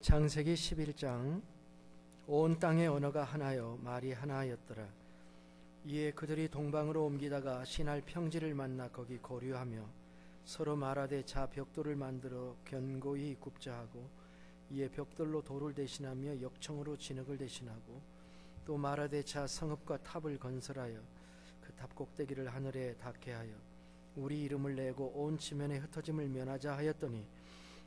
창세기 11장. 온 땅의 언어가 하나요 말이 하나였더라. 이에 그들이 동방으로 옮기다가 시날 평지를 만나 거기 거류하며 서로 말하되 자 벽돌을 만들어 견고히 굽자 하고, 이에 벽돌로 돌을 대신하며 역청으로 진흙을 대신하고, 또 말하되 자 성읍과 탑을 건설하여 그 탑 꼭대기를 하늘에 닿게 하여 우리 이름을 내고 온 지면에 흩어짐을 면하자 하였더니,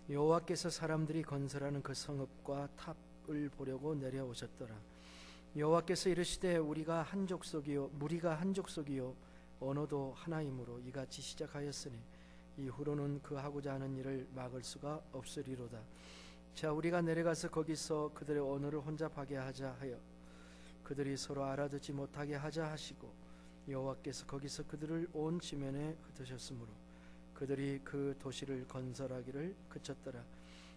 여호와께서 사람들이 건설하는 그 성읍과 탑을 보려고 내려오셨더라. 여호와께서 이르시되 우리가 한 족속이요 무리가 한 족속이요 언어도 하나이므로 이같이 시작하였으니 이후로는 그 하고자 하는 일을 막을 수가 없으리로다. 자, 우리가 내려가서 거기서 그들의 언어를 혼잡하게 하자 하여 그들이 서로 알아듣지 못하게 하자 하시고, 여호와께서 거기서 그들을 온 지면에 흩으셨으므로 그들이 그 도시를 건설하기를 그쳤더라.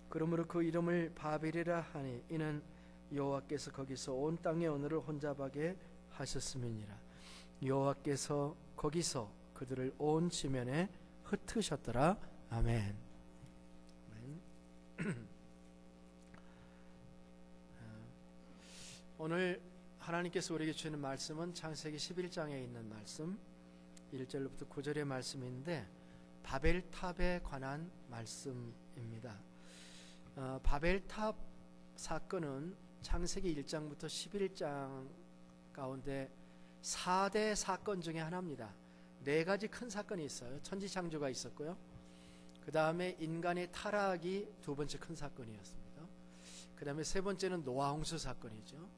그러므로 그 이름을 바벨이라 하니 이는 여호와께서 거기서 온 땅의 언어를 혼잡하게 하셨음이니라. 여호와께서 거기서 그들을 온 지면에 흩으셨더라. 아멘. 오늘 하나님께서 우리에게 주시는 말씀은 창세기 11장에 있는 말씀 1절부터 9절의 말씀인데, 바벨탑에 관한 말씀입니다. 바벨탑 사건은 창세기 1장부터 11장 가운데 4대 사건 중에 하나입니다. 4가지 큰 사건이 있어요. 천지창조가 있었고요, 그 다음에 인간의 타락이 두 번째 큰 사건이었습니다. 그 다음에 세 번째는 노아 홍수 사건이죠.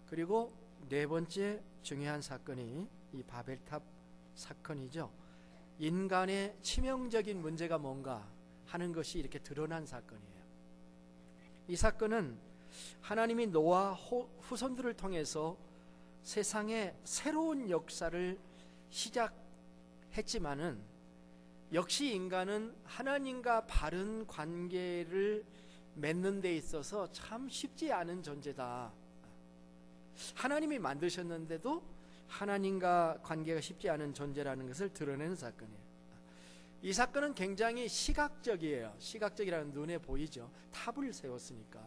그리고 네 번째 중요한 사건이 이 바벨탑 사건이죠. 인간의 치명적인 문제가 뭔가 하는 것이 이렇게 드러난 사건이에요. 이 사건은 하나님이 노아 후손들을 통해서 세상의 새로운 역사를 시작했지만은, 역시 인간은 하나님과 바른 관계를 맺는 데 있어서 참 쉽지 않은 존재다. 하나님이 만드셨는데도 하나님과 관계가 쉽지 않은 존재라는 것을 드러내는 사건이에요. 이 사건은 굉장히 시각적이에요. 시각적이라는 눈에 보이죠. 탑을 세웠으니까.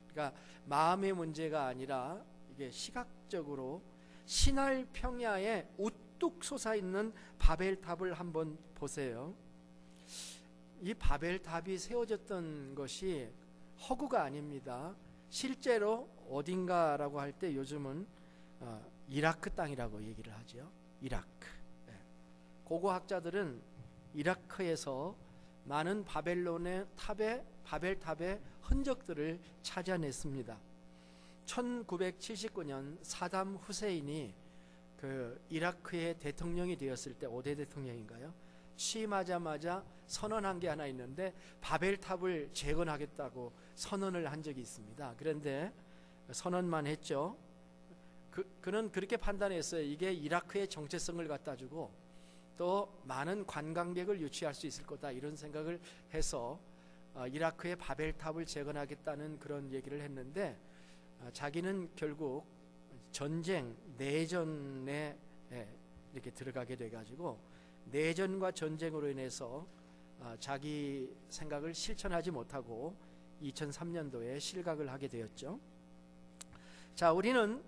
그러니까 마음의 문제가 아니라 이게 시각적으로 시날 평야에 우뚝 솟아있는 바벨탑을 한번 보세요. 이 바벨탑이 세워졌던 것이 허구가 아닙니다. 실제로 어딘가라고 할 때 요즘은 이라크 땅이라고 얘기를 하죠. 이라크. 고고학자들은 이라크에서 많은 바벨론의 바벨탑의 흔적들을 찾아냈습니다. 1979년 사담 후세인이 그 이라크의 대통령이 되었을 때, 5대 대통령인가요? 취임하자마자 선언한 게 하나 있는데, 바벨탑을 재건하겠다고 선언을 한 적이 있습니다. 그런데 선언만 했죠. 그는 그렇게 판단했어요. 이게 이라크의 정체성을 갖다 주고 또 많은 관광객을 유치할 수 있을 거다, 이런 생각을 해서 이라크의 바벨탑을 재건하겠다는 그런 얘기를 했는데, 자기는 결국 전쟁, 내전에 이렇게 들어가게 돼가지고 내전과 전쟁으로 인해서 자기 생각을 실천하지 못하고 2003년도에 실각을 하게 되었죠. 자, 우리는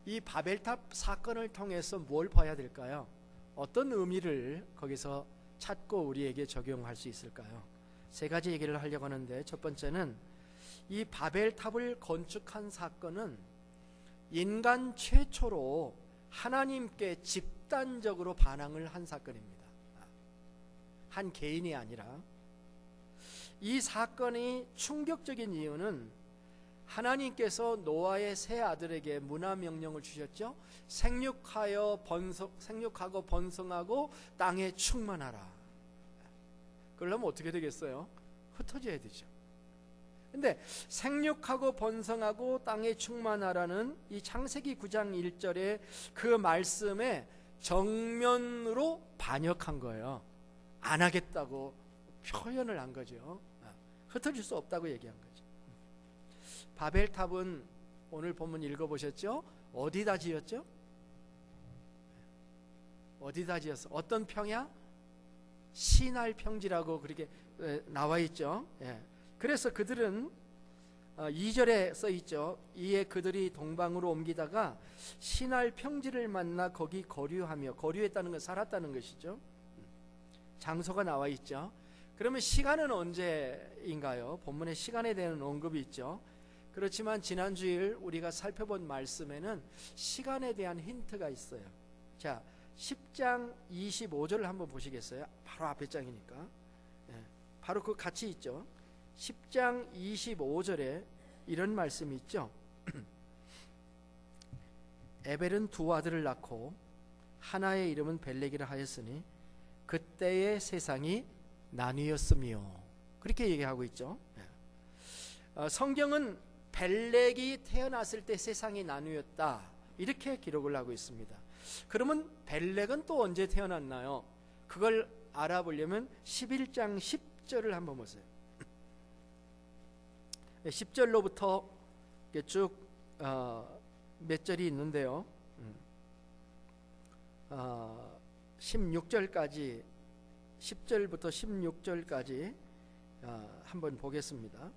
이 바벨탑 사건을 통해서 뭘 봐야 될까요? 어떤 의미를 거기서 찾고 우리에게 적용할 수 있을까요? 세 가지 얘기를 하려고 하는데, 첫 번째는 이 바벨탑을 건축한 사건은 인간 최초로 하나님께 집단적으로 반항을 한 사건입니다. 한 개인이 아니라. 이 사건이 충격적인 이유는 하나님께서 노아의 세 아들에게 문화 명령을 주셨죠. 생육하고 번성하고 땅에 충만하라. 그러려면 어떻게 되겠어요? 흩어져야 되죠. 근데 생육하고 번성하고 땅에 충만하라는 이 창세기 9장 1절의 그 말씀에 정면으로 반역한 거예요. 안 하겠다고 표현을 한 거죠. 흩어질 수 없다고 얘기한 거죠. 바벨탑은 오늘 본문 읽어보셨죠? 어디다 지었죠? 어디다 지었어? 어떤 평야? 시날 평지라고 그렇게 나와 있죠. 그래서 그들은 2절에 써 있죠. 이에 그들이 동방으로 옮기다가 신할 평지를 만나 거기 거류하며, 거류했다는 건 살았다는 것이죠. 장소가 나와 있죠. 그러면 시간은 언제인가요? 본문에 시간에 대한 언급이 있죠. 그렇지만 지난 주일 우리가 살펴본 말씀에는 시간에 대한 힌트가 있어요. 자, 10장 25절을 한번 보시겠어요? 바로 앞에 장이니까. 바로 그 같이 있죠. 10장 25절에 이런 말씀이 있죠. 에벨은 두 아들을 낳고 하나의 이름은 벨렉이라 하였으니 그때의 세상이 나뉘었으며, 그렇게 얘기하고 있죠. 성경은 벨렉이 태어났을 때 세상이 나뉘었다, 이렇게 기록을 하고 있습니다. 그러면 벨렉은 또 언제 태어났나요? 그걸 알아보려면 11장 10절을 한번 보세요. 10절로부터 쭉 몇 절이 있는데요. 16절까지, 10절부터 16절까지 한번 보겠습니다.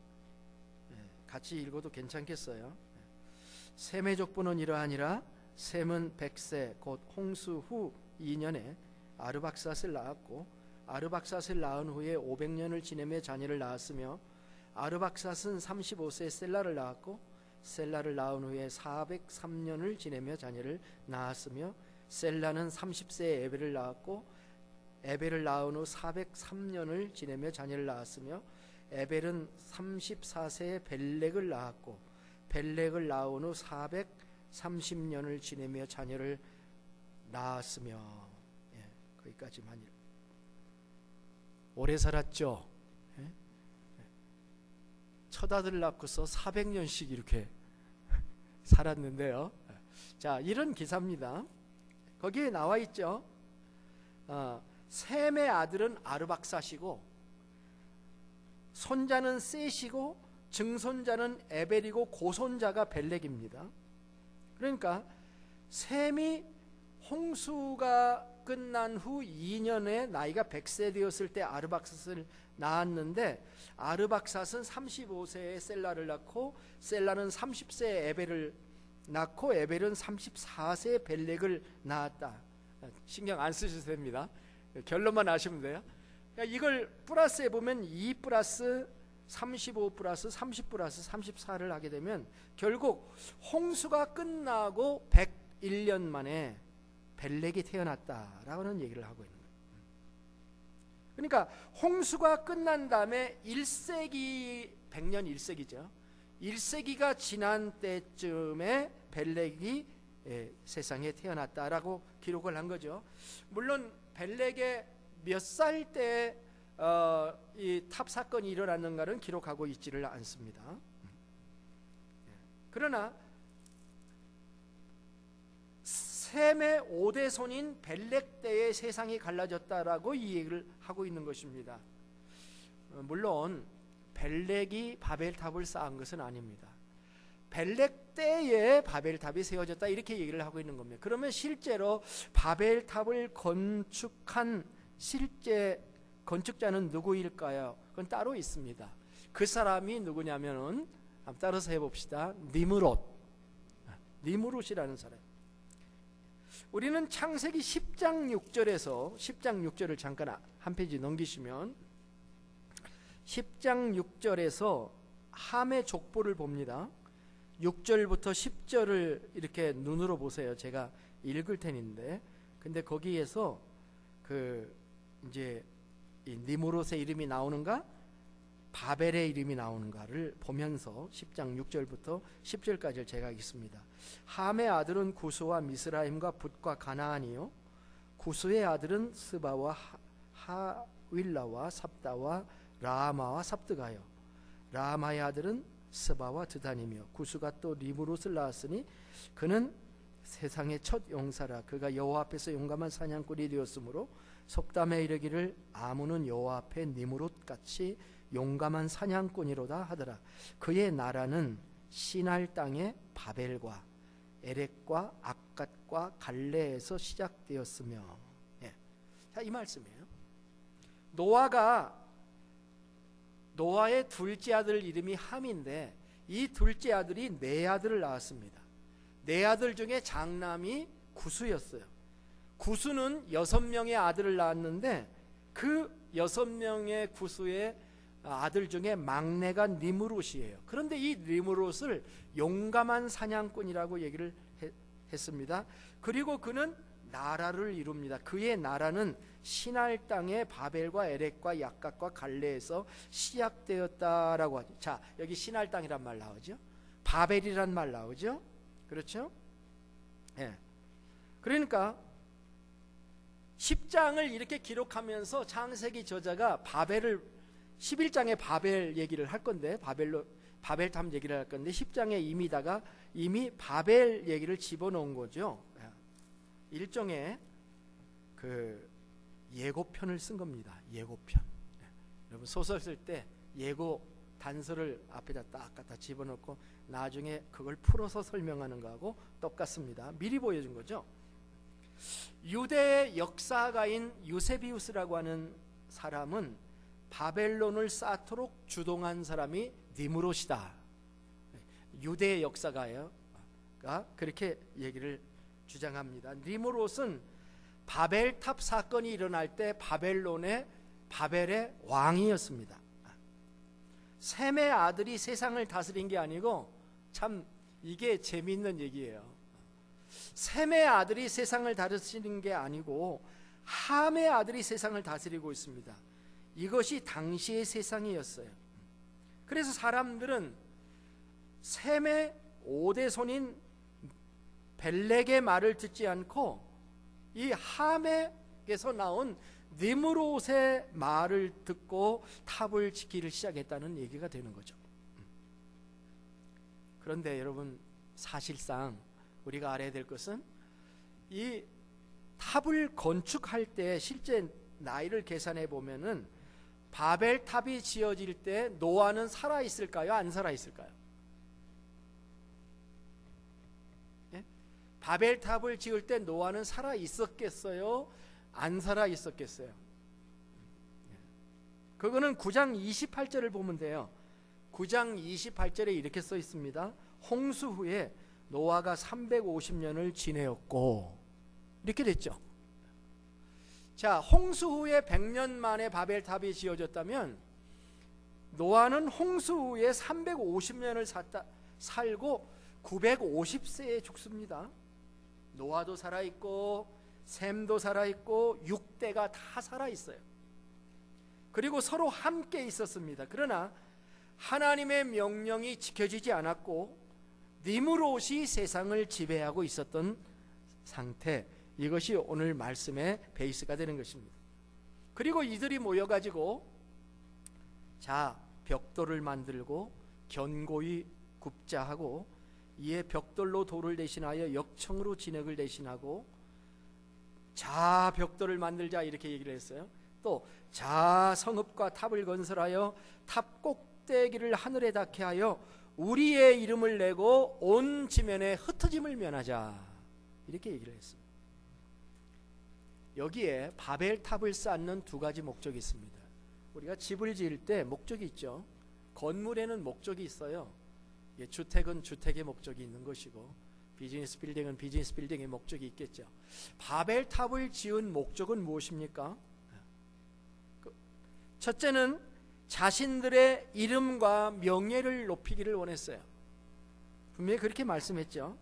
같이 읽어도 괜찮겠어요? 셈의 족보는 이러하니라. 셈은 100세 곧 홍수 후 2년에 아르박삿을 낳았고, 아르박삿을 낳은 후에 500년을 지내며 자녀를 낳았으며, 아르박삿은 35세에 셀라를 낳았고, 셀라를 낳은 후에 403년을 지내며 자녀를 낳았으며, 셀라는 30세에 에벨을 낳았고, 에벨을 낳은 후 403년을 지내며 자녀를 낳았으며, 에벨은 34세에 벨렉을 낳았고, 벨렉을 낳은 후 430년을 지내며 자녀를 낳았으며. 거기까지만. 오래 살았죠. 첫 아들을 낳고서 400년씩 이렇게 살았는데요. 자, 이런 기사입니다. 거기에 나와 있죠. 셈의 아들은 아르박삿이고, 손자는 셋이고, 증손자는 에벨이고, 고손자가 벨렉입니다. 그러니까 셈이 홍수가 끝난 후 2년에 나이가 100세 되었을 때 아르박삿을 낳았는데, 아르박삿은 35세에 셀라를 낳고, 셀라는 30세에 에벨을 낳고, 에벨은 34세에 벨렉을 낳았다. 신경 안 쓰셔도 됩니다. 결론만 아시면 돼요. 그러니까 이걸 플러스해 보면 2 플러스 35 플러스 30 플러스 34를 하게 되면 결국 홍수가 끝나고 101년 만에 벨렉이 태어났다라는 얘기를 하고 있는 거예요. 그러니까 홍수가 끝난 다음에 1세기, 100년 1세기죠. 1세기가 지난 때쯤에 벨렉이 세상에 태어났다라고 기록을 한 거죠. 물론 벨렉의 몇 살 때 이 탑 사건이 일어났는가는 기록하고 있지를 않습니다. 그러나 셈의 5대 손인 벨렉 때의 세상이 갈라졌다라고 이 얘기를 하고 있는 것입니다. 물론 벨렉이 바벨탑을 쌓은 것은 아닙니다. 벨렉 때에 바벨탑이 세워졌다, 이렇게 얘기를 하고 있는 겁니다. 그러면 실제로 바벨탑을 건축한 실제 건축자는 누구일까요? 그건 따로 있습니다. 그 사람이 누구냐면은 한번 따라서 해봅시다. 니무롯이라는 사람. 우리는 창세기 10장 6절에서 10장 6절을 잠깐 한 페이지 넘기시면 10장 6절에서 함의 족보를 봅니다. 6절부터 10절을 이렇게 눈으로 보세요. 제가 읽을 테니인데, 근데 거기에서 이제 이 니무롯의 이름이 나오는가, 바벨의 이름이 나오는가를 보면서 10장 6절부터 10절까지를 제가 읽습니다. 함의 아들은 구스와 미스라임과 붓과 가나안이요, 구스의 아들은 스바와 하윌라와 삽다와 라마와 삽드가요, 라마의 아들은 스바와 드단이며, 구스가 또 니무롯을 낳았으니 그는 세상의 첫 용사라. 그가 여호와 앞에서 용감한 사냥꾼이 되었으므로 속담에 이르기를 아무는 여호와 앞에 니무롯같이 용감한 사냥꾼이로다 하더라. 그의 나라는 시날 땅의 바벨과 에렉과 악갓과 갈레에서 시작되었으며. 자, 이 말씀이에요. 노아의 둘째 아들 이름이 함인데, 이 둘째 아들이 네 아들을 낳았습니다. 네 아들 중에 장남이 구스였어요. 구스는 6명의 아들을 낳았는데 그 6명의 구스의 아들 중에 막내가 니므롯이에요. 그런데 이 니므롯을 용감한 사냥꾼이라고 얘기를 했습니다. 그리고 그는 나라를 이룹니다. 그의 나라는 시날 땅의 바벨과 에렉과 약각과 갈레에서 시작되었다라고 하죠. 자, 여기 시날 땅이란 말 나오죠. 바벨이란 말 나오죠. 그렇죠? 예. 그러니까 10장을 이렇게 기록하면서 창세기 저자가 바벨을 11장에 바벨 얘기를 할 건데 바벨탑 얘기를 할 건데 10장에 이미 바벨 얘기를 집어넣은 거죠. 일종의 그 예고편을 쓴 겁니다. 예고편. 여러분 소설 쓸 때 예고 단서를 앞에다 딱 갖다 집어넣고 나중에 그걸 풀어서 설명하는 거하고 똑같습니다. 미리 보여준 거죠. 유대의 역사가인 유세비우스라고 하는 사람은 바벨론을 쌓도록 주동한 사람이 니므롯이다. 유대의 역사가예요. 그렇게 얘기를 주장합니다. 니므롯은 바벨탑 사건이 일어날 때 바벨의 왕이었습니다. 셈의 아들이 세상을 다스린 게 아니고, 참 이게 재미있는 얘기예요. 셈의 아들이 세상을 다스리는 게 아니고 함의 아들이 세상을 다스리고 있습니다. 이것이 당시의 세상이었어요. 그래서 사람들은 셈의 5대 손인 벨렉의 말을 듣지 않고 이 함에게서 나온 니므롯의 말을 듣고 탑을 짓기를 시작했다는 얘기가 되는 거죠. 그런데 여러분, 사실상 우리가 알아야 될 것은 이 탑을 건축할 때 실제 나이를 계산해 보면은 바벨탑이 지어질 때 노아는 살아 있을까요? 안 살아 있을까요? 예? 바벨탑을 지을 때 노아는 살아 있었겠어요? 안 살아 있었겠어요? 그거는 9장 28절을 보면 돼요. 9장 28절에 이렇게 써 있습니다. 홍수 후에 노아가 350년을 지내었고, 이렇게 됐죠. 자, 홍수 후에 100년 만에 바벨탑이 지어졌다면 노아는 홍수 후에 350년을 살고 950세에 죽습니다. 노아도 살아있고 셈도 살아있고 6대가 다 살아있어요. 그리고 서로 함께 있었습니다. 그러나 하나님의 명령이 지켜지지 않았고 니므롯이 세상을 지배하고 있었던 상태, 이것이 오늘 말씀의 베이스가 되는 것입니다. 그리고 이들이 모여가지고 자, 벽돌을 만들고 견고히 굽자 하고, 이에 벽돌로 돌을 대신하여 역청으로 진흙을 대신하고, 자, 벽돌을 만들자 이렇게 얘기를 했어요. 또 자, 성읍과 탑을 건설하여 탑 꼭대기를 하늘에 닿게 하여 우리의 이름을 내고 온 지면에 흩어짐을 면하자, 이렇게 얘기를 했습니다. 여기에 바벨탑을 쌓는 두 가지 목적이 있습니다. 우리가 집을 지을 때 목적이 있죠. 건물에는 목적이 있어요. 주택은 주택의 목적이 있는 것이고, 비즈니스 빌딩은 비즈니스 빌딩의 목적이 있겠죠. 바벨탑을 지은 목적은 무엇입니까? 첫째는 자신들의 이름과 명예를 높이기를 원했어요. 분명히 그렇게 말씀했죠.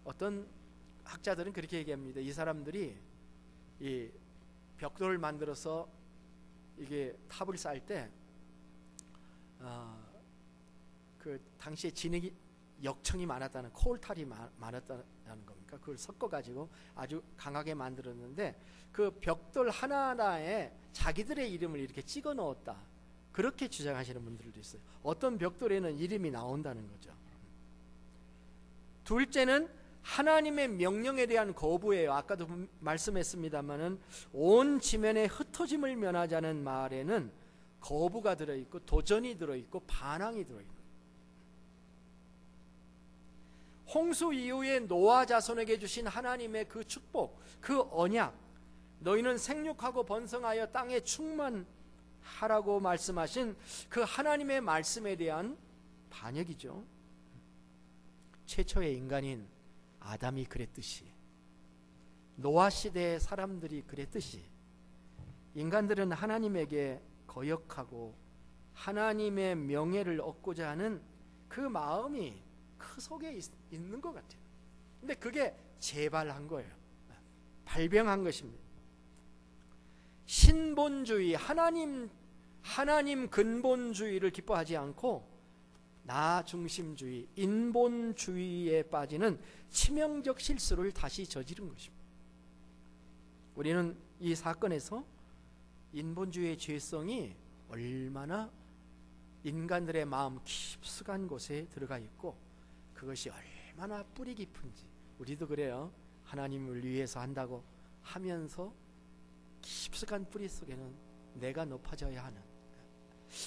어떤 학자들은 그렇게 얘기합니다. 이 사람들이 이 벽돌을 만들어서 이게 탑을 쌓을 때 그 당시에 진흙이 역청이 많았다는, 코울탈이 많았다는 겁니까? 그걸 섞어가지고 아주 강하게 만들었는데 그 벽돌 하나하나에 자기들의 이름을 이렇게 찍어 넣었다, 그렇게 주장하시는 분들도 있어요. 어떤 벽돌에는 이름이 나온다는 거죠. 둘째는 하나님의 명령에 대한 거부예요. 아까도 말씀했습니다마는 온 지면에 흩어짐을 면하자는 말에는 거부가 들어있고 도전이 들어있고 반항이 들어있고, 홍수 이후에 노아 자손에게 주신 하나님의 그 축복, 그 언약, 너희는 생육하고 번성하여 땅에 충만하라 하라고 말씀하신 그 하나님의 말씀에 대한 반역이죠. 최초의 인간인 아담이 그랬듯이, 노아 시대의 사람들이 그랬듯이, 인간들은 하나님에게 거역하고 하나님의 명예를 얻고자 하는 그 마음이 그 속에 있는 것 같아요. 근데 그게 재발한 거예요. 발병한 것입니다. 신본주의, 하나님 근본주의를 기뻐하지 않고 나 중심주의, 인본주의에 빠지는 치명적 실수를 다시 저지른 것입니다. 우리는 이 사건에서 인본주의의 죄성이 얼마나 인간들의 마음 깊숙한 곳에 들어가 있고 그것이 얼마나 뿌리 깊은지, 우리도 그래요. 하나님을 위해서 한다고 하면서 깊숙한 뿌리 속에는 내가 높아져야 하는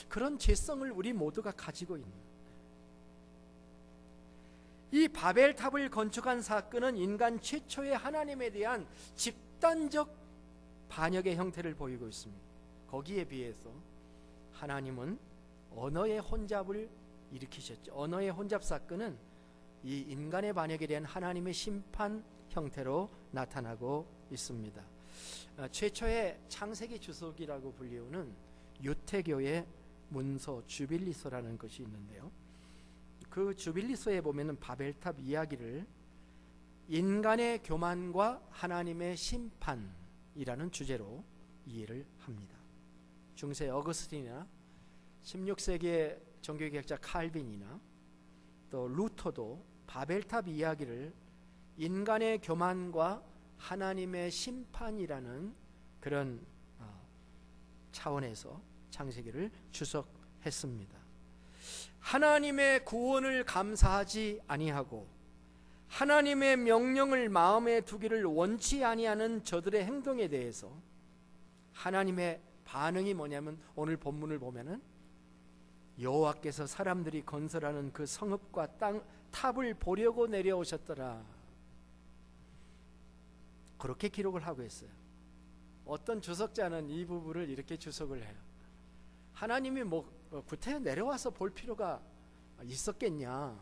그런 죄성을 우리 모두가 가지고 있는, 이 바벨탑을 건축한 사건은 인간 최초의 하나님에 대한 집단적 반역의 형태를 보이고 있습니다. 거기에 비해서 하나님은 언어의 혼잡을 일으키셨죠. 언어의 혼잡 사건은 이 인간의 반역에 대한 하나님의 심판 형태로 나타나고 있습니다. 최초의 창세기 주석이라고 불리우는 유태교의 문서 주빌리서라는 것이 있는데요, 그 주빌리서에 보면은 바벨탑 이야기를 인간의 교만과 하나님의 심판이라는 주제로 이해를 합니다. 중세 어거스틴이나 16세기의 종교개혁자 칼빈이나 또 루터도 바벨탑 이야기를 인간의 교만과 하나님의 심판이라는 그런 차원에서 창세기를 주석했습니다. 하나님의 구원을 감사하지 아니하고 하나님의 명령을 마음에 두기를 원치 아니하는 저들의 행동에 대해서 하나님의 반응이 뭐냐면, 오늘 본문을 보면은 여호와께서 사람들이 건설하는 그 성읍과 탑을 보려고 내려오셨더라, 그렇게 기록을 하고 있어요. 어떤 주석자는 이 부분을 이렇게 주석을 해요. 하나님이 구태여 내려와서 볼 필요가 있었겠냐.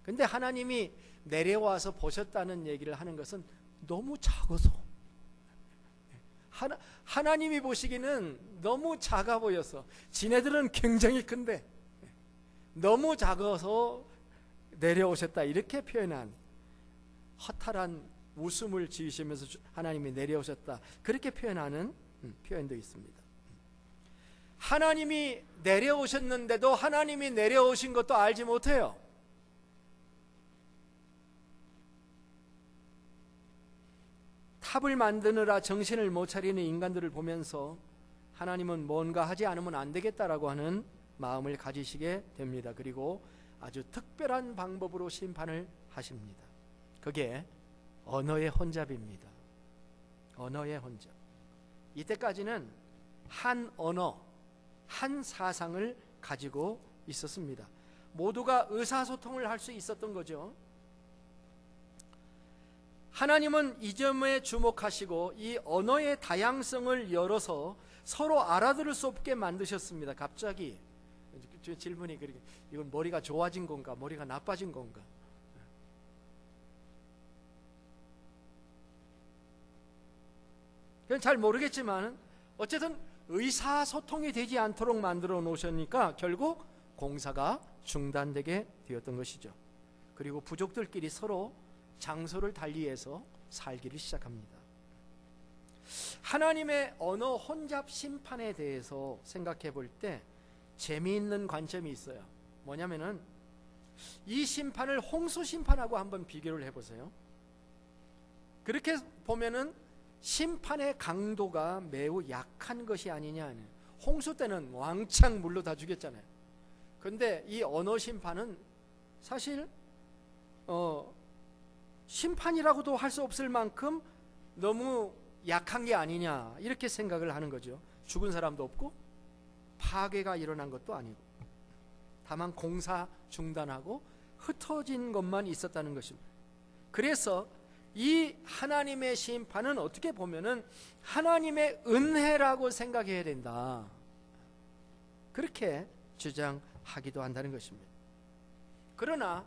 근데 하나님이 내려와서 보셨다는 얘기를 하는 것은 너무 작아서, 하나님이 보시기는 너무 작아 보여서, 지네들은 굉장히 큰데 너무 작아서 내려오셨다, 이렇게 표현한, 허탈한 웃음을 지으시면서 하나님이 내려오셨다, 그렇게 표현하는 표현도 있습니다. 하나님이 내려오셨는데도 하나님이 내려오신 것도 알지 못해요. 탑을 만드느라 정신을 못 차리는 인간들을 보면서 하나님은 뭔가 하지 않으면 안 되겠다라고 하는 마음을 가지시게 됩니다. 그리고 아주 특별한 방법으로 심판을 하십니다. 그게 언어의 혼잡입니다. 언어의 혼잡. 이때까지는 한 언어, 한 사상을 가지고 있었습니다. 모두가 의사소통을 할 수 있었던 거죠. 하나님은 이 점에 주목하시고 이 언어의 다양성을 열어서 서로 알아들을 수 없게 만드셨습니다. 갑자기 질문이 그렇게, 이건 머리가 좋아진 건가, 머리가 나빠진 건가? 그건 잘 모르겠지만 어쨌든 의사소통이 되지 않도록 만들어 놓으셨으니까 결국 공사가 중단되게 되었던 것이죠. 그리고 부족들끼리 서로 장소를 달리해서 살기를 시작합니다. 하나님의 언어 혼잡 심판에 대해서 생각해 볼 때 재미있는 관점이 있어요. 뭐냐면은 이 심판을 홍수 심판하고 한번 비교를 해보세요. 그렇게 보면은 심판의 강도가 매우 약한 것이 아니냐. 홍수 때는 왕창 물로 다 죽였잖아요. 그런데 이 언어 심판은 사실 심판이라고도 할 수 없을 만큼 너무 약한 게 아니냐, 이렇게 생각을 하는 거죠. 죽은 사람도 없고 파괴가 일어난 것도 아니고, 다만 공사 중단하고 흩어진 것만 있었다는 것입니다. 그래서 이 하나님의 심판은 어떻게 보면은 하나님의 은혜라고 생각해야 된다. 그렇게 주장하기도 한다는 것입니다. 그러나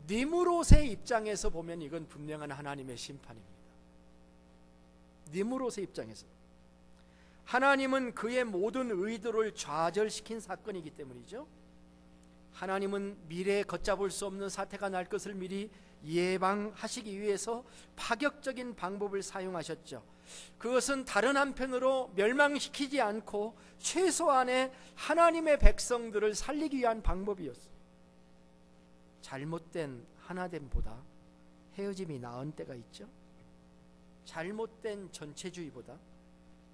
니므롯의 입장에서 보면 이건 분명한 하나님의 심판입니다. 니므롯의 입장에서 하나님은 그의 모든 의도를 좌절시킨 사건이기 때문이죠. 하나님은 미래에 걷잡을 수 없는 사태가 날 것을 미리 예방하시기 위해서 파격적인 방법을 사용하셨죠. 그것은 다른 한편으로 멸망시키지 않고 최소한의 하나님의 백성들을 살리기 위한 방법이었어요. 잘못된 하나됨보다 헤어짐이 나은 때가 있죠. 잘못된 전체주의보다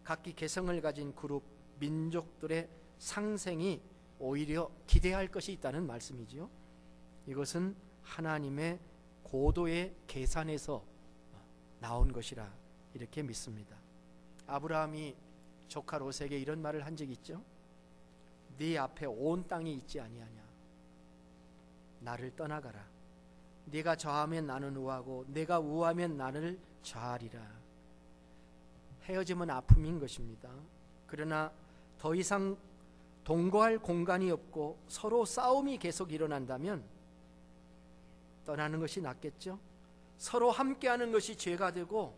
각기 개성을 가진 그룹 민족들의 상생이 오히려 기대할 것이 있다는 말씀이지요. 이것은 하나님의 고도의 계산에서 나온 것이라 이렇게 믿습니다. 아브라함이 조카 롯에게 이런 말을 한 적이 있죠. 네 앞에 온 땅이 있지 아니하냐. 나를 떠나가라. 네가 좌하면 나는 우하고 내가 우하면 나를 좌하리라. 헤어짐은 아픔인 것입니다. 그러나 더 이상 동거할 공간이 없고 서로 싸움이 계속 일어난다면 떠나는 것이 낫겠죠. 서로 함께하는 것이 죄가 되고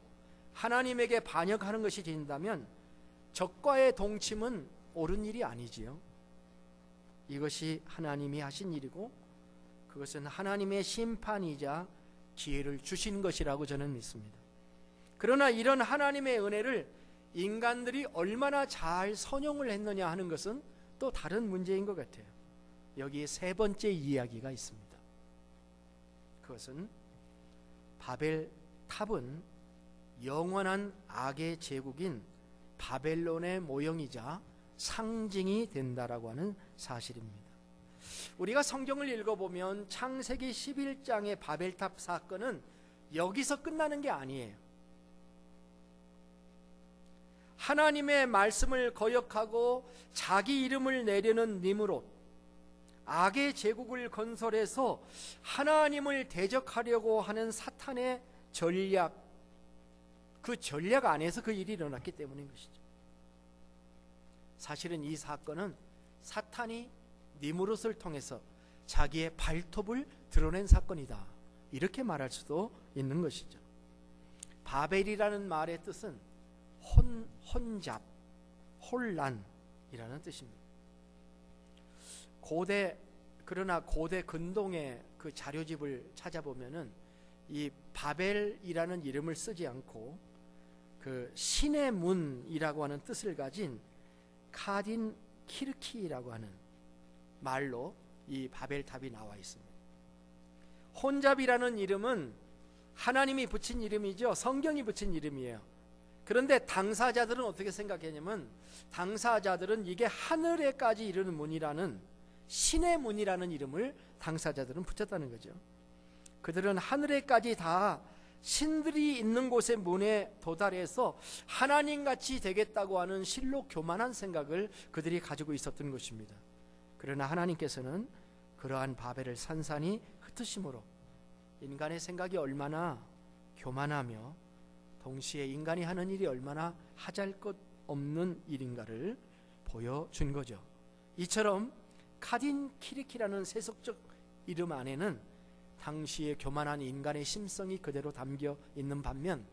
하나님에게 반역하는 것이 된다면 적과의 동침은 옳은 일이 아니지요. 이것이 하나님이 하신 일이고 그것은 하나님의 심판이자 기회를 주신 것이라고 저는 믿습니다. 그러나 이런 하나님의 은혜를 인간들이 얼마나 잘 선용을 했느냐 하는 것은 또 다른 문제인 것 같아요. 여기에 세 번째 이야기가 있습니다. 그것은 바벨 탑은 영원한 악의 제국인 바벨론의 모형이자 상징이 된다라고 하는 사실입니다. 우리가 성경을 읽어보면 창세기 11장의 바벨탑 사건은 여기서 끝나는 게 아니에요. 하나님의 말씀을 거역하고 자기 이름을 내려는 니므롯, 악의 제국을 건설해서 하나님을 대적하려고 하는 사탄의 전략, 그 전략 안에서 그 일이 일어났기 때문인 것이죠. 사실은 이 사건은 사탄이 니므롯을 통해서 자기의 발톱을 드러낸 사건이다, 이렇게 말할 수도 있는 것이죠. 바벨이라는 말의 뜻은 혼잡, 혼란이라는 뜻입니다. 그러나 고대 근동의 그 자료집을 찾아보면은 이 바벨이라는 이름을 쓰지 않고 그 신의 문이라고 하는 뜻을 가진 카딘 키르키라고 하는 말로 이 바벨탑이 나와 있습니다. 혼잡이라는 이름은 하나님이 붙인 이름이죠. 성경이 붙인 이름이에요. 그런데 당사자들은 어떻게 생각했냐면 당사자들은 이게 하늘에까지 이르는 문이라는 신의 문이라는 이름을 당사자들은 붙였다는 거죠. 그들은 하늘에까지 다 신들이 있는 곳의 문에 도달해서 하나님같이 되겠다고 하는 실로 교만한 생각을 그들이 가지고 있었던 것입니다. 그러나 하나님께서는 그러한 바벨을 산산이 흩으심으로 인간의 생각이 얼마나 교만하며 동시에 인간이 하는 일이 얼마나 하잘것없는 일인가를 보여준 거죠. 이처럼 카딘 키르키라는 세속적 이름 안에는 당시의 교만한 인간의 심성이 그대로 담겨 있는 반면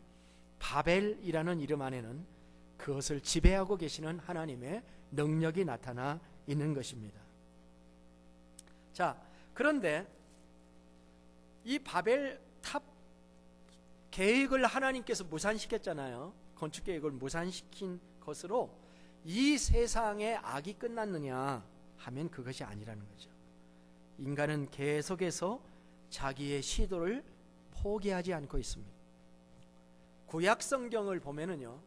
바벨이라는 이름 안에는 그것을 지배하고 계시는 하나님의 능력이 나타나 있는 것입니다. 자, 그런데 이 바벨 탑 계획을 하나님께서 무산시켰잖아요. 건축 계획을 무산시킨 것으로 이 세상의 악이 끝났느냐 하면 그것이 아니라는 거죠. 인간은 계속해서 자기의 시도를 포기하지 않고 있습니다. 구약 성경을 보면은요,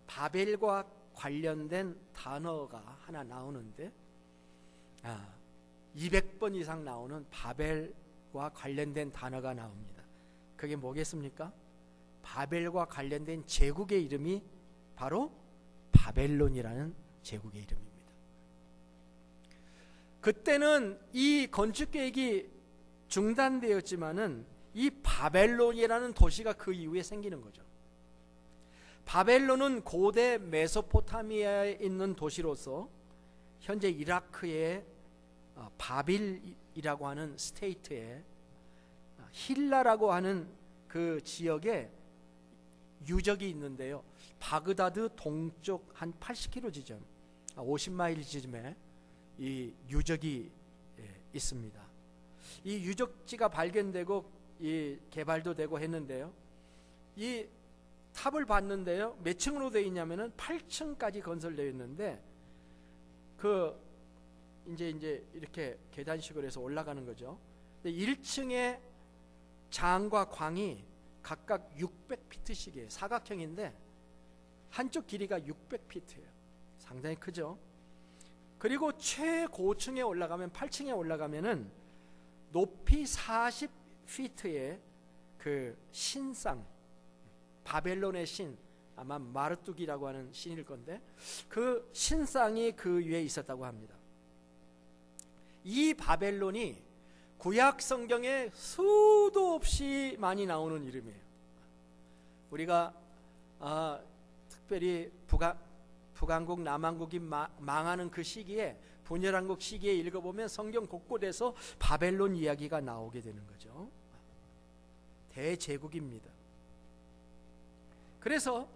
바벨과 관련된 단어가 하나 나오는데 200번 이상 나오는 바벨과 관련된 단어가 나옵니다. 그게 뭐겠습니까? 바벨과 관련된 제국의 이름이 바로 바벨론이라는 제국의 이름입니다. 그때는 이 건축 계획이 중단되었지만은 이 바벨론이라는 도시가 그 이후에 생기는 거죠. 바벨론은 고대 메소포타미아에 있는 도시로서 현재 이라크의 바빌이라고 하는 스테이트에 힐라라고 하는 그 지역에 유적이 있는데요. 바그다드 동쪽 한 80km 지점, 50마일 지점에 이 유적이 있습니다. 이 유적지가 발견되고 이 개발도 되고 했는데요. 이 탑을 봤는데요. 몇 층으로 되어 있냐면은 8층까지 건설되어 있는데 그 이제 이렇게 계단식으로 해서 올라가는 거죠. 1층에 장과 광이 각각 600피트씩이에요. 사각형인데 한쪽 길이가 600피트예요. 상당히 크죠. 그리고 최고층에 올라가면 8층에 올라가면은 높이 40피트의 그 신상, 바벨론의 신, 아마 마르뚝이라고 하는 신일 건데 그 신상이 그 위에 있었다고 합니다. 이 바벨론이 구약 성경에 수도 없이 많이 나오는 이름이에요. 우리가 특별히 북한국 남한국이 망하는 그 시기에, 분열한국 시기에 읽어보면 성경 곳곳에서 바벨론 이야기가 나오게 되는 거죠. 대제국입니다. 그래서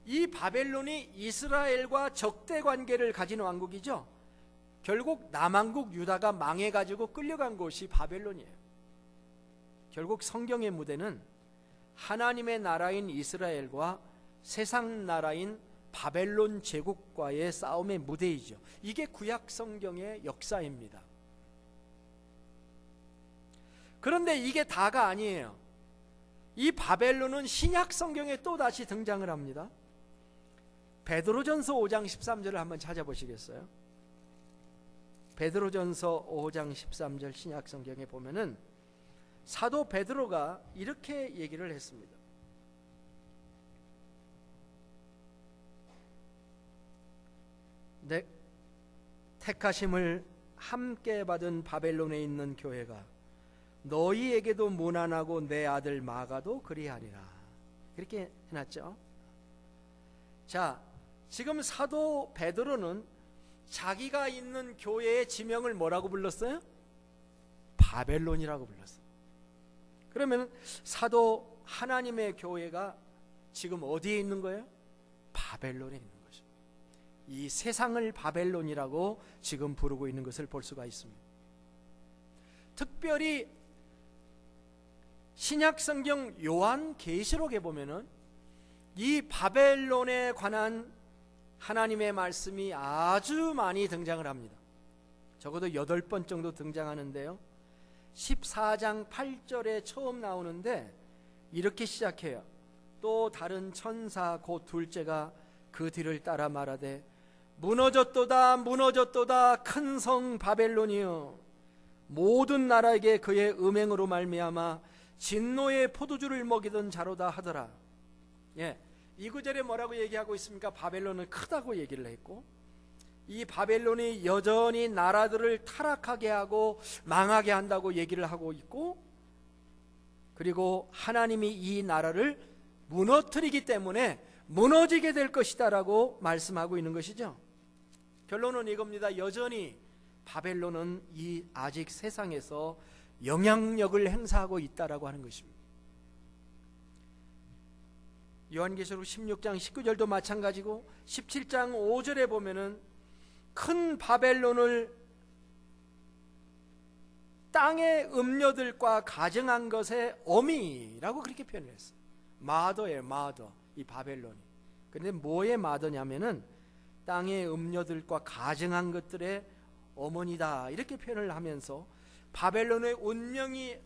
이 바벨론이 이스라엘과 적대 관계를 가진 왕국이죠. 결국 남한국 유다가 망해가지고 끌려간 곳이 바벨론이에요. 결국 성경의 무대는 하나님의 나라인 이스라엘과 세상 나라인 바벨론 제국과의 싸움의 무대이죠. 이게 구약 성경의 역사입니다. 그런데 이게 다가 아니에요. 이 바벨론은 신약 성경에 또 다시 등장을 합니다. 베드로전서 5장 13절을 한번 찾아보시겠어요? 베드로전서 5장 13절 신약 성경에 보면은 사도 베드로가 이렇게 얘기를 했습니다. 내 택하심을 함께 받은 바벨론에 있는 교회가 너희에게도 무난하고 내 아들 마가도 그리하리라. 이렇게 해놨죠. 자, 지금 사도 베드로는 자기가 있는 교회의 지명을 뭐라고 불렀어요? 바벨론이라고 불렀어요. 그러면 사도 하나님의 교회가 지금 어디에 있는 거예요? 바벨론에 있는 거죠. 이 세상을 바벨론이라고 지금 부르고 있는 것을 볼 수가 있습니다. 특별히 신약 성경 요한계시록에 보면은 이 바벨론에 관한 하나님의 말씀이 아주 많이 등장을 합니다. 적어도 8번 정도 등장하는데요. 14장 8절에 처음 나오는데 이렇게 시작해요. 또 다른 천사 곧 둘째가 그 뒤를 따라 말하되 무너졌도다 무너졌도다 큰 성 바벨론이여 모든 나라에게 그의 음행으로 말미암아 진노의 포도주를 먹이던 자로다 하더라. 예, 이 구절에 뭐라고 얘기하고 있습니까? 바벨론은 크다고 얘기를 했고 이 바벨론이 여전히 나라들을 타락하게 하고 망하게 한다고 얘기를 하고 있고, 그리고 하나님이 이 나라를 무너뜨리기 때문에 무너지게 될 것이다 라고 말씀하고 있는 것이죠. 결론은 이겁니다. 여전히 바벨론은 이 아직 세상에서 영향력을 행사하고 있다라고 하는 것입니다. 요한계시록 16장 19절도 마찬가지고 17장 5절에 보면은 큰 바벨론을 땅의 음료들과 가정한 것의 어미라고 그렇게 표현을 했어요. 마더예요, 마더. 이 바벨론이. 그런데 뭐의 마더냐면은 땅의 음료들과 가정한 것들의 어머니다 이렇게 표현을 하면서 바벨론의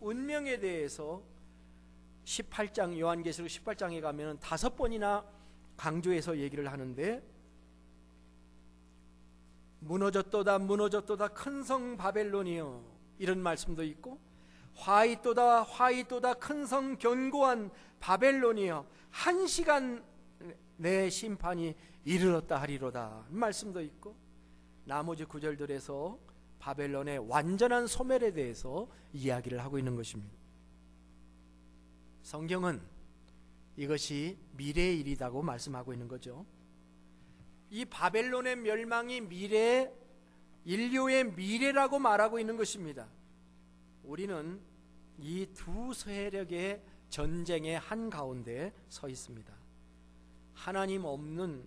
운명에 대해서 18장 요한계시록 18장에 가면은 5번이나 강조해서 얘기를 하는데, 무너졌도다 무너졌도다 큰 성 바벨론이여 이런 말씀도 있고, 화이또다 화이또다 큰 성 견고한 바벨론이여 한 시간 내 심판이 이르렀다 하리로다 말씀도 있고, 나머지 구절들에서 바벨론의 완전한 소멸에 대해서 이야기를 하고 있는 것입니다. 성경은 이것이 미래의 일이라고 말씀하고 있는 거죠. 이 바벨론의 멸망이 미래에 인류의 미래라고 말하고 있는 것입니다. 우리는 이 두 세력의 전쟁의 한가운데 서 있습니다. 하나님 없는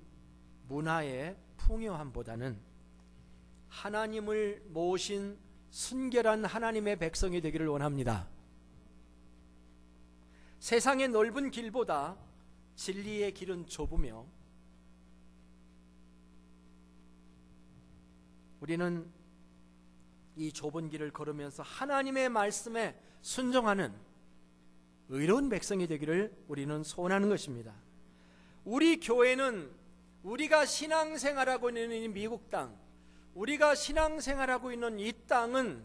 문화의 풍요함보다는 하나님을 모신 순결한 하나님의 백성이 되기를 원합니다. 세상의 넓은 길보다 진리의 길은 좁으며 우리는 이 좁은 길을 걸으면서 하나님의 말씀에 순종하는 의로운 백성이 되기를 우리는 소원하는 것입니다. 우리 교회는 우리가 신앙생활하고 있는 이 미국 땅, 우리가 신앙생활하고 있는 이 땅은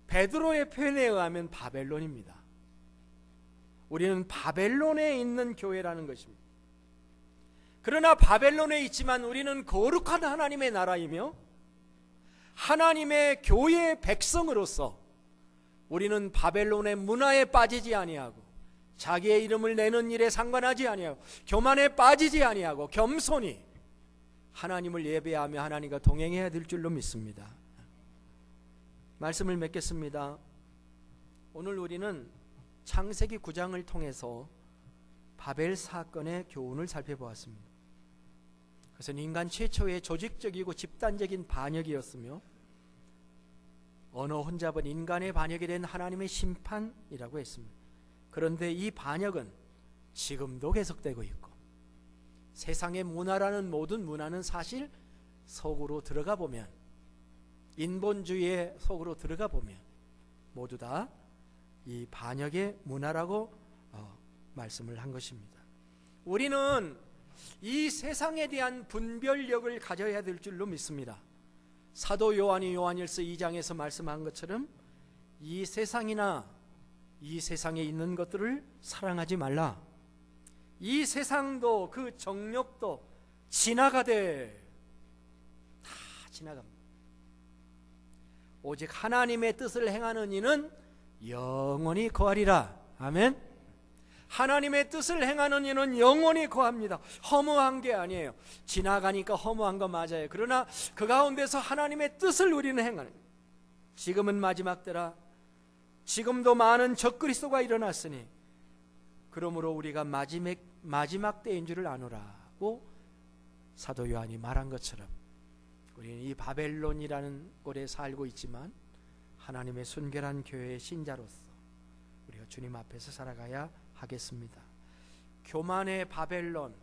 베드로의 표현에 의하면 바벨론입니다. 우리는 바벨론에 있는 교회라는 것입니다. 그러나 바벨론에 있지만 우리는 거룩한 하나님의 나라이며 하나님의 교회의 백성으로서 우리는 바벨론의 문화에 빠지지 아니하고 자기의 이름을 내는 일에 상관하지 아니하고 교만에 빠지지 아니하고 겸손히 하나님을 예배하며 하나님과 동행해야 될 줄로 믿습니다. 말씀을 맺겠습니다. 오늘 우리는 창세기 9장을 통해서 바벨 사건의 교훈을 살펴보았습니다. 그것은 인간 최초의 조직적이고 집단적인 반역이었으며 언어 혼잡은 인간의 반역에 대한 하나님의 심판이라고 했습니다. 그런데 이 반역은 지금도 계속되고 있고 세상의 문화라는 모든 문화는 사실 속으로 들어가 보면 인본주의의 속으로 들어가 보면 모두 다 이 반역의 문화라고 말씀을 한 것입니다. 우리는 이 세상에 대한 분별력을 가져야 될 줄로 믿습니다. 사도 요한이 요한일서 2장에서 말씀한 것처럼 이 세상이나 이 세상에 있는 것들을 사랑하지 말라. 이 세상도 그 정욕도 지나가되 다 지나갑니다. 오직 하나님의 뜻을 행하는 이는 영원히 거하리라. 아멘. 하나님의 뜻을 행하는 이는 영원히 거합니다. 허무한 게 아니에요. 지나가니까 허무한 거 맞아요. 그러나 그 가운데서 하나님의 뜻을 우리는 행하는, 지금은 마지막 때라. 지금도 많은 적그리스도가 일어났으니 그러므로 우리가 마지막 때인 줄을 아노라고 사도 요한이 말한 것처럼 우리는 이 바벨론이라는 곳에 살고 있지만 하나님의 순결한 교회의 신자로서 우리가 주님 앞에서 살아가야 하겠습니다. 교만의 바벨론,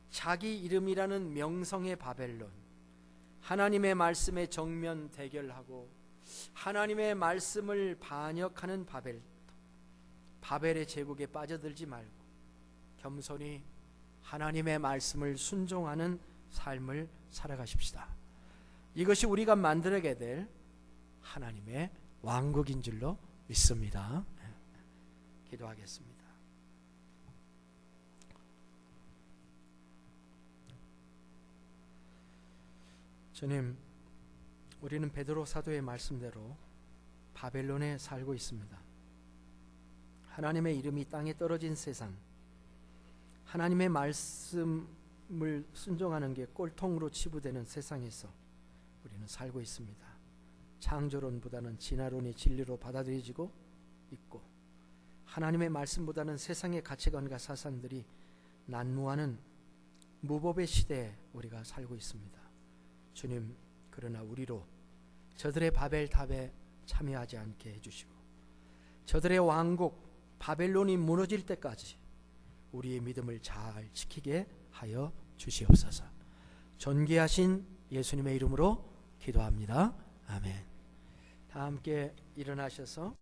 자기 이름이라는 명성의 바벨론, 하나님의 말씀에 정면 대결하고 하나님의 말씀을 반역하는 바벨의 제국에 빠져들지 말고 겸손히 하나님의 말씀을 순종하는 삶을 살아가십시다. 이것이 우리가 만들어가야 될 하나님의 왕국인 줄로 믿습니다. 기도하겠습니다. 주님, 우리는 베드로 사도의 말씀대로 바벨론에 살고 있습니다. 하나님의 이름이 땅에 떨어진 세상, 하나님의 말씀을 순종하는 게 꼴통으로 치부되는 세상에서 우리는 살고 있습니다. 창조론보다는 진화론이 진리로 받아들여지고 있고 하나님의 말씀보다는 세상의 가치관과 사상들이 난무하는 무법의 시대에 우리가 살고 있습니다. 주님, 그러나 우리로 저들의 바벨탑에 참여하지 않게 해주시고 저들의 왕국 바벨론이 무너질 때까지 우리의 믿음을 잘 지키게 하여 주시옵소서. 존귀하신 예수님의 이름으로 기도합니다. 아멘. 다 함께 일어나셔서